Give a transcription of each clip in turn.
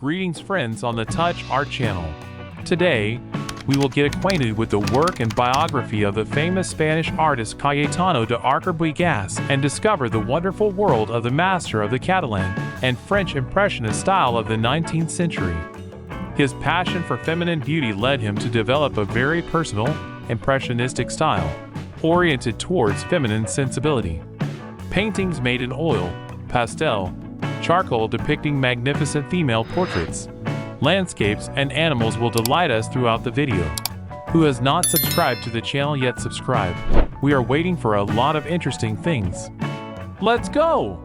Greetings friends on the Touch Art channel. Today, we will get acquainted with the work and biography of the famous Spanish artist Cayetano de Arquer Buigas and discover the wonderful world of the master of the Catalan and French Impressionist style of the 19th century. His passion for feminine beauty led him to develop a very personal, impressionistic style, oriented towards feminine sensibility. Paintings made in oil, pastel, charcoal depicting magnificent female portraits, landscapes, and animals will delight us throughout the video. Who has not subscribed to the channel yet, subscribe. We are waiting for a lot of interesting things. Let's go!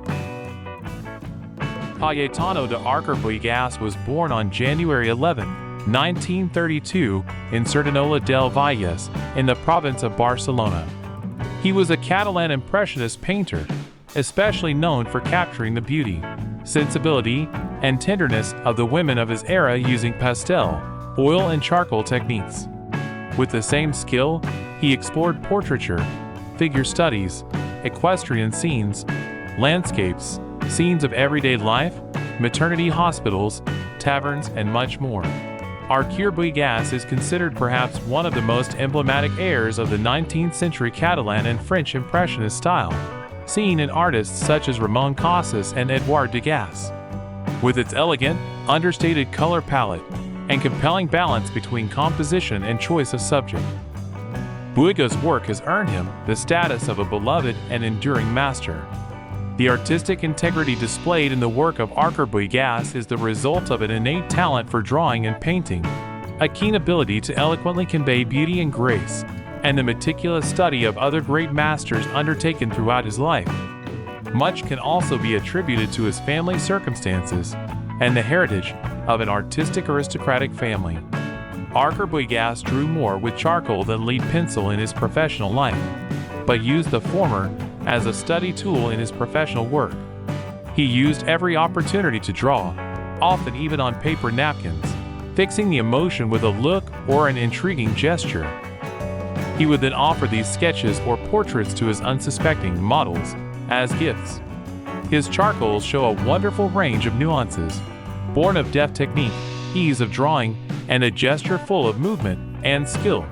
Cayetano de Arquer Buigas was born on January 11, 1932 in Cerdañola del Vallès in the province of Barcelona. He was a Catalan Impressionist painter, especially known for capturing the beauty, sensibility, and tenderness of the women of his era using pastel, oil, and charcoal techniques. With the same skill, he explored portraiture, figure studies, equestrian scenes, landscapes, scenes of everyday life, maternity hospitals, taverns, and much more. Arquer Buigas is considered perhaps one of the most emblematic heirs of the 19th century Catalan and French Impressionist style, seen in artists such as Ramon Casas and Edouard Degas. With its elegant, understated color palette and compelling balance between composition and choice of subject, Buigas' work has earned him the status of a beloved and enduring master. The artistic integrity displayed in the work of Arquer Buigas is the result of an innate talent for drawing and painting, a keen ability to eloquently convey beauty and grace, and the meticulous study of other great masters undertaken throughout his life. Much can also be attributed to his family circumstances and the heritage of an artistic aristocratic family. Arquer Buigas drew more with charcoal than lead pencil in his professional life, but used the former as a study tool in his professional work. He used every opportunity to draw, often even on paper napkins, fixing the emotion with a look or an intriguing gesture. He would then offer these sketches or portraits to his unsuspecting models as gifts. His charcoals show a wonderful range of nuances, born of deft technique, ease of drawing, and a gesture full of movement and skill.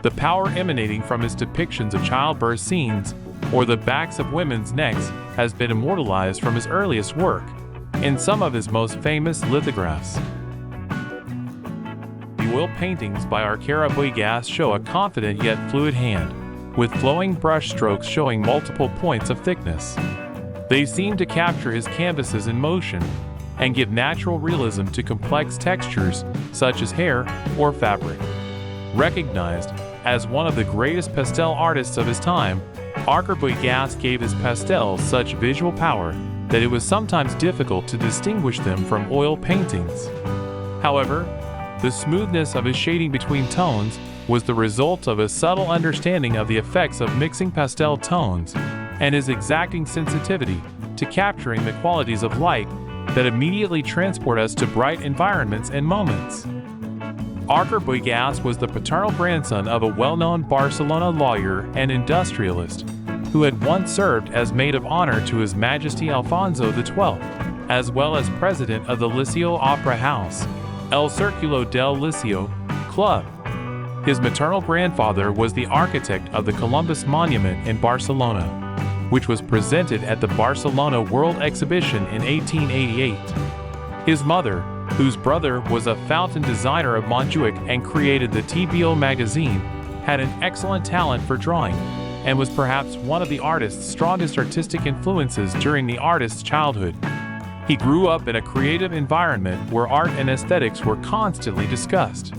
The power emanating from his depictions of childbirth scenes or the backs of women's necks has been immortalized from his earliest work in some of his most famous lithographs. The oil paintings by Arquer Buigas show a confident yet fluid hand, with flowing brush strokes showing multiple points of thickness. They seem to capture his canvases in motion and give natural realism to complex textures such as hair or fabric. Recognized as one of the greatest pastel artists of his time, Arquer Buigas gave his pastels such visual power that it was sometimes difficult to distinguish them from oil paintings. However, the smoothness of his shading between tones was the result of a subtle understanding of the effects of mixing pastel tones and his exacting sensitivity to capturing the qualities of light that immediately transport us to bright environments and moments. Arquer Buigas was the paternal grandson of a well-known Barcelona lawyer and industrialist who had once served as maid of honor to His Majesty Alfonso XII, as well as president of the Liceo Opera House, El Círculo del Liceo Club. His maternal grandfather was the architect of the Columbus Monument in Barcelona, which was presented at the Barcelona World Exhibition in 1888. His mother, whose brother was a fountain designer of Montjuic and created the TBO magazine, had an excellent talent for drawing, and was perhaps one of the artist's strongest artistic influences during the artist's childhood. He grew up in a creative environment where art and aesthetics were constantly discussed.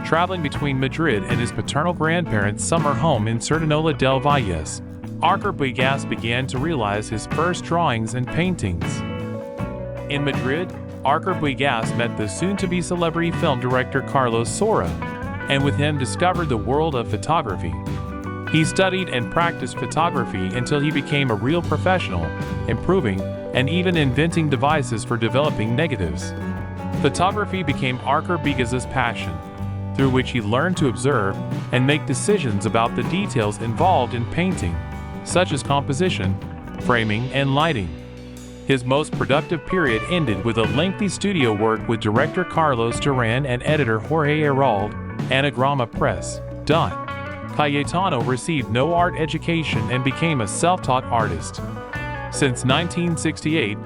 Traveling between Madrid and his paternal grandparents' summer home in Cerdañola del Vallès, Arquer Buigas began to realize his first drawings and paintings. In Madrid, Arquer Buigas met the soon-to-be celebrity film director Carlos Saura, and with him discovered the world of photography. He studied and practiced photography until he became a real professional, improving and even inventing devices for developing negatives. Photography became Arquer Buigas' passion, through which he learned to observe and make decisions about the details involved in painting, such as composition, framing, and lighting. His most productive period ended with a lengthy studio work with director Carlos Duran and editor Jorge Herald, Anagrama Press. Cayetano received no art education and became a self-taught artist. Since 1968,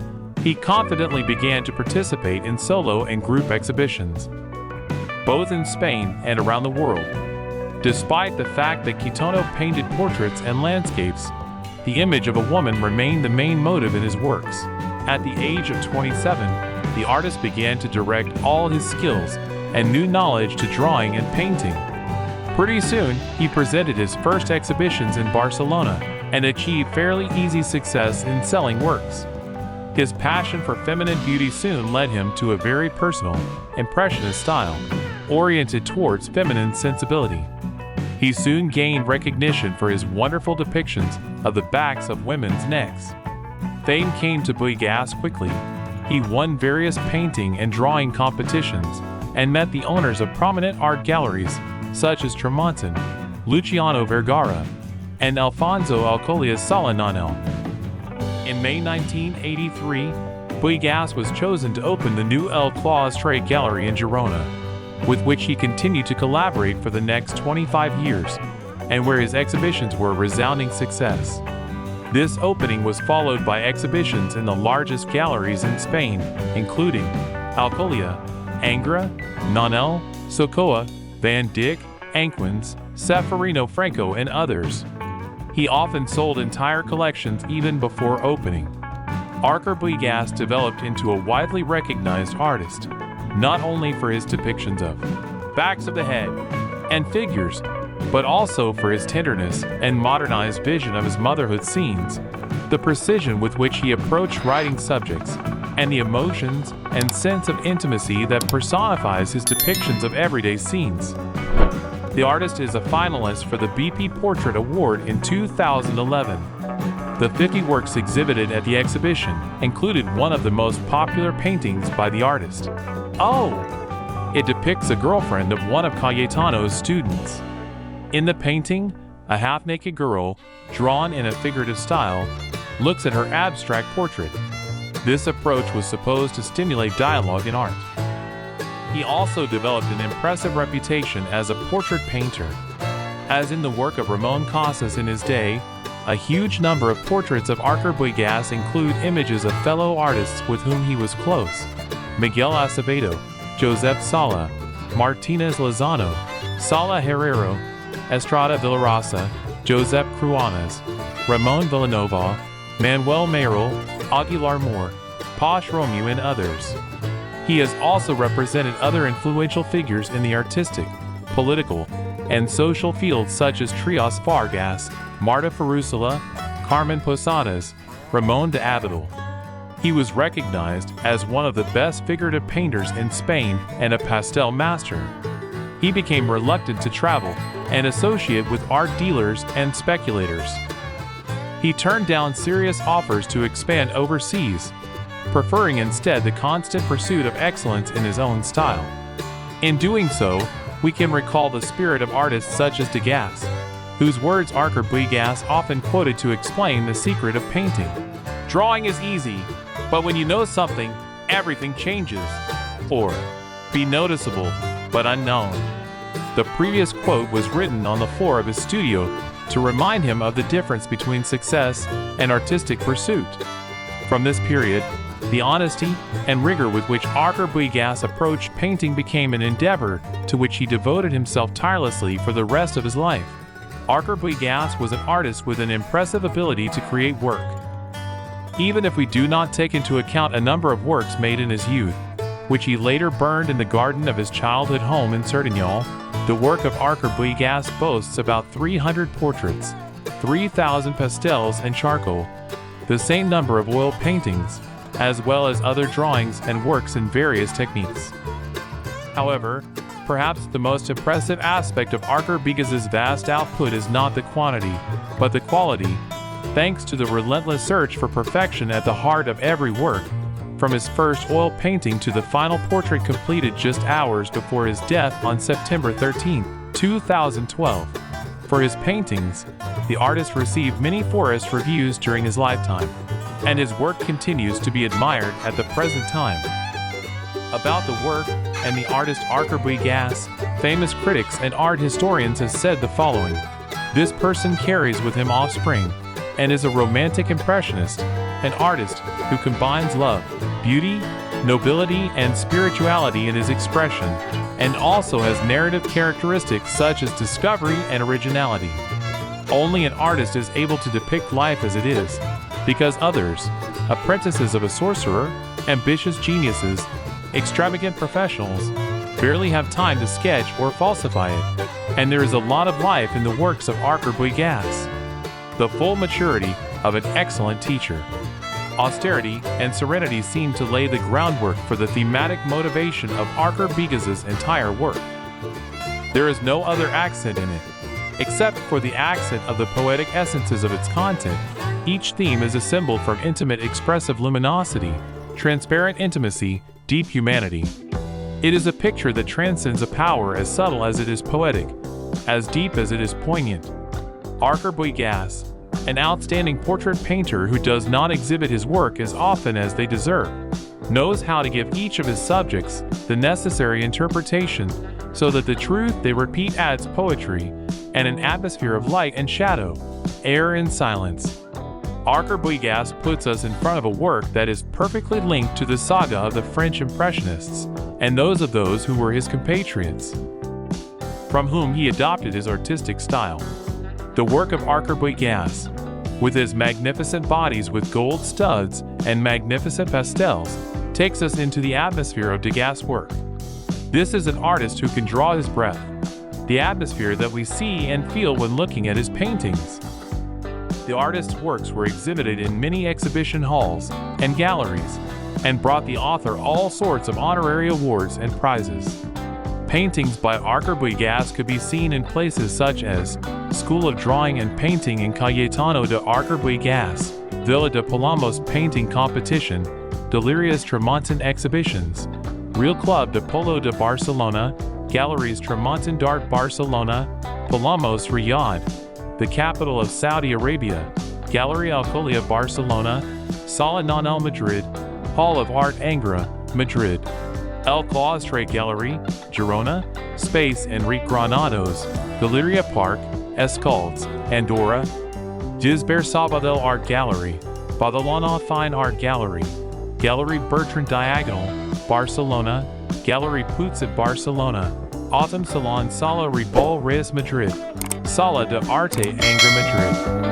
he confidently began to participate in solo and group exhibitions, both in Spain and around the world. Despite the fact that Cayetano painted portraits and landscapes, the image of a woman remained the main motive in his works. At the age of 27, the artist began to direct all his skills and new knowledge to drawing and painting. Pretty soon, he presented his first exhibitions in Barcelona and achieved fairly easy success in selling works. His passion for feminine beauty soon led him to a very personal, impressionist style, oriented towards feminine sensibility. He soon gained recognition for his wonderful depictions of the backs of women's necks. Fame came to Buigas quickly. He won various painting and drawing competitions and met the owners of prominent art galleries such as Tremonton, Luciano Vergara, and Alfonso Alcolea Solananel. In May 1983, Buigas was chosen to open the new El Claustre Gallery in Girona, with which he continued to collaborate for the next 25 years, and where his exhibitions were a resounding success. This opening was followed by exhibitions in the largest galleries in Spain, including Alcolea, Angra, Nonel, Socoa, Van Dyck, Anquins, Seferino Franco, and others. He often sold entire collections even before opening. Arquer Buigas developed into a widely recognized artist, not only for his depictions of backs of the head and figures, but also for his tenderness and modernized vision of his motherhood scenes, the precision with which he approached writing subjects, and the emotions and sense of intimacy that personifies his depictions of everyday scenes. The artist is a finalist for the BP Portrait Award in 2011. The 50 works exhibited at the exhibition included one of the most popular paintings by the artist. It depicts a girlfriend of one of Cayetano's students. In the painting, a half-naked girl, drawn in a figurative style, looks at her abstract portrait. This approach was supposed to stimulate dialogue in art. He also developed an impressive reputation as a portrait painter. As in the work of Ramon Casas in his day, a huge number of portraits of Arquer Buigas include images of fellow artists with whom he was close: Miguel Acevedo, Josep Sala, Martínez Lozano, Sala Herrero, Estrada Villarasa, Josep Cruanes, Ramon Villanova, Manuel Mayral, Aguilar Moore, Posh Romeu, and others. He has also represented other influential figures in the artistic, political, and social fields such as Trias Fargas, Marta Ferrusola, Carmen Posadas, Ramon de Abadal. He was recognized as one of the best figurative painters in Spain and a pastel master. He became reluctant to travel and associate with art dealers and speculators. He turned down serious offers to expand overseas, preferring instead the constant pursuit of excellence in his own style. In doing so, we can recall the spirit of artists such as Degas, whose words Arquer Buigas often quoted to explain the secret of painting. "Drawing is easy, but when you know something, everything changes." Or, "Be noticeable, but unknown." The previous quote was written on the floor of his studio to remind him of the difference between success and artistic pursuit. From this period, the honesty and rigor with which Arquer Buigas approached painting became an endeavor to which he devoted himself tirelessly for the rest of his life. Arquer Buigas was an artist with an impressive ability to create work. Even if we do not take into account a number of works made in his youth, which he later burned in the garden of his childhood home in Cerdañola, the work of Arquer Buigas boasts about 300 portraits, 3,000 pastels and charcoal, the same number of oil paintings, as well as other drawings and works in various techniques. However, perhaps the most impressive aspect of Arquer Buigas's vast output is not the quantity, but the quality, thanks to the relentless search for perfection at the heart of every work, from his first oil painting to the final portrait completed just hours before his death on September 13, 2012. For his paintings, the artist received many forest reviews during his lifetime. and his work continues to be admired at the present time. About the work and the artist Arquer Buigas, famous critics and art historians have said the following: "This person carries with him offspring, and is a romantic impressionist, an artist who combines love, beauty, nobility, and spirituality in his expression, and also has narrative characteristics such as discovery and originality. Only an artist is able to depict life as it is, because others, apprentices of a sorcerer, ambitious geniuses, extravagant professionals, barely have time to sketch or falsify it, and there is a lot of life in the works of Arquer Buigas. The full maturity of an excellent teacher. Austerity and serenity seem to lay the groundwork for the thematic motivation of Arquer Buigas's entire work. There is no other accent in it, except for the accent of the poetic essences of its content. Each theme is assembled from intimate expressive luminosity, transparent intimacy, deep humanity. It is a picture that transcends a power as subtle as it is poetic, as deep as it is poignant. Arquer Buigas, an outstanding portrait painter who does not exhibit his work as often as they deserve, knows how to give each of his subjects the necessary interpretation so that the truth they repeat adds poetry and an atmosphere of light and shadow, air and silence. Arquer Buigas puts us in front of a work that is perfectly linked to the saga of the French Impressionists and those of those who were his compatriots, from whom he adopted his artistic style. The work of Arquer Buigas, with his magnificent bodies with gold studs and magnificent pastels, takes us into the atmosphere of Degas' work. This is an artist who can draw his breath, the atmosphere that we see and feel when looking at his paintings. The artist's works were exhibited in many exhibition halls and galleries, and brought the author all sorts of honorary awards and prizes. Paintings by Arquer Buigas could be seen in places such as School of Drawing and Painting in Cayetano de Arquer Buigas, Villa de Palamos Painting Competition, Delirious Tremonton Exhibitions, Real Club de Polo de Barcelona, Galleries Tremonton d'Art Barcelona, Palamos Riyadh, the capital of Saudi Arabia, Gallery Alcolia Barcelona, Sala Nanal Madrid, Hall of Art Angra, Madrid, El Claustre Gallery, Girona, Space Enrique Granados, Galeria Park, Escaldes, Andorra, Gisbert Sabadell Art Gallery, Badalona Fine Art Gallery, Gallery Bertrand Diagonal, Barcelona, Gallery Puig at Barcelona, Autumn Salon Sala Ribol Reyes Madrid, Sala de Arte Angra Madrid.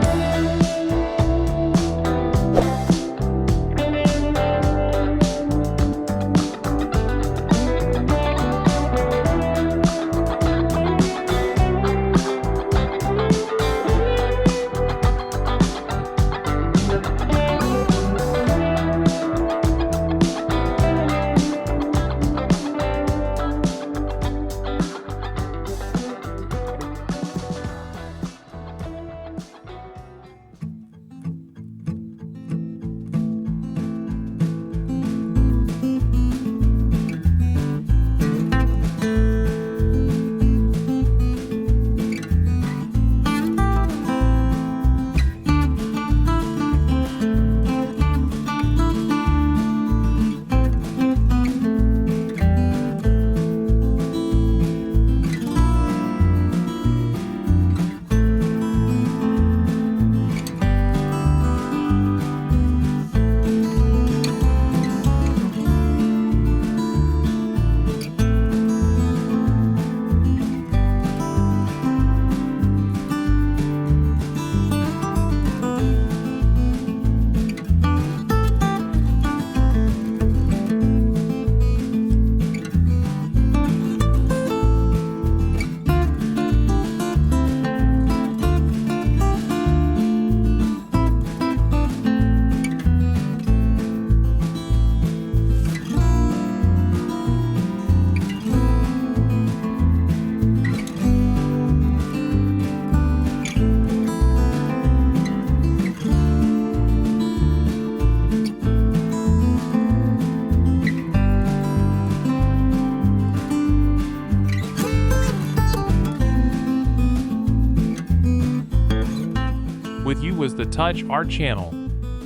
With you was the Touch Art channel.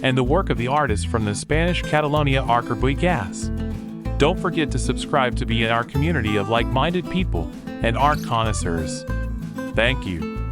and the work of the artist from the Spanish Cayetano de Arquer Buigas. Don't forget to subscribe to be in our community of like-minded people and art connoisseurs. Thank you.